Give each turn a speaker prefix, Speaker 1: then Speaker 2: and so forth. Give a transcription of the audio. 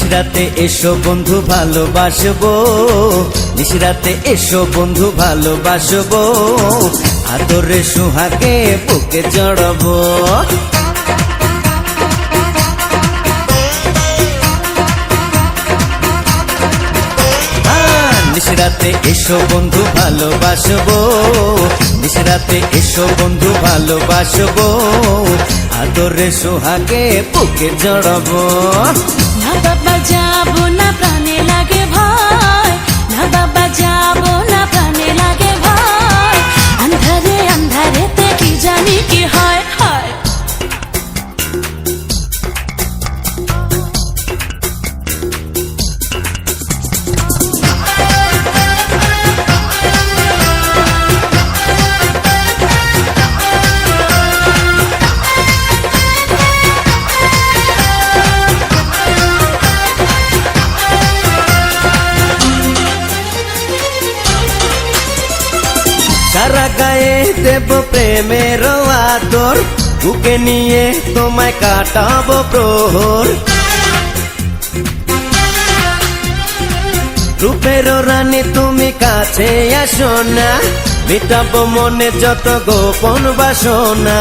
Speaker 1: নিশিরাতে এসো বন্ধু ভালোবাসবো, নিশিরাতে এসো বন্ধু ভালোবাসবো, আদরে সুহাগে বুকে জড়াবো। নিশিরাতে এসো বন্ধু ভালোবাসবো, নিশিরাতে এসো বন্ধু ভালোবাসবো, আদরে সোহাগে বুকে জড়াবো।
Speaker 2: না বাবা যাবো না, প্রাণে লাগে ভয়, না বাবা যাবো না, প্রাণে লাগে ভয়, আন্ধারে আন্ধারেতে কি জানি কি হয় হয়।
Speaker 1: সারা গায়ে দেব প্রেমের আদর, বুকে নিয়ে তোমায় কাটাবো প্রহর। রূপের রানী তুমি কাছে আসো না, মিটাবো মনে যত গোপন বাসনা।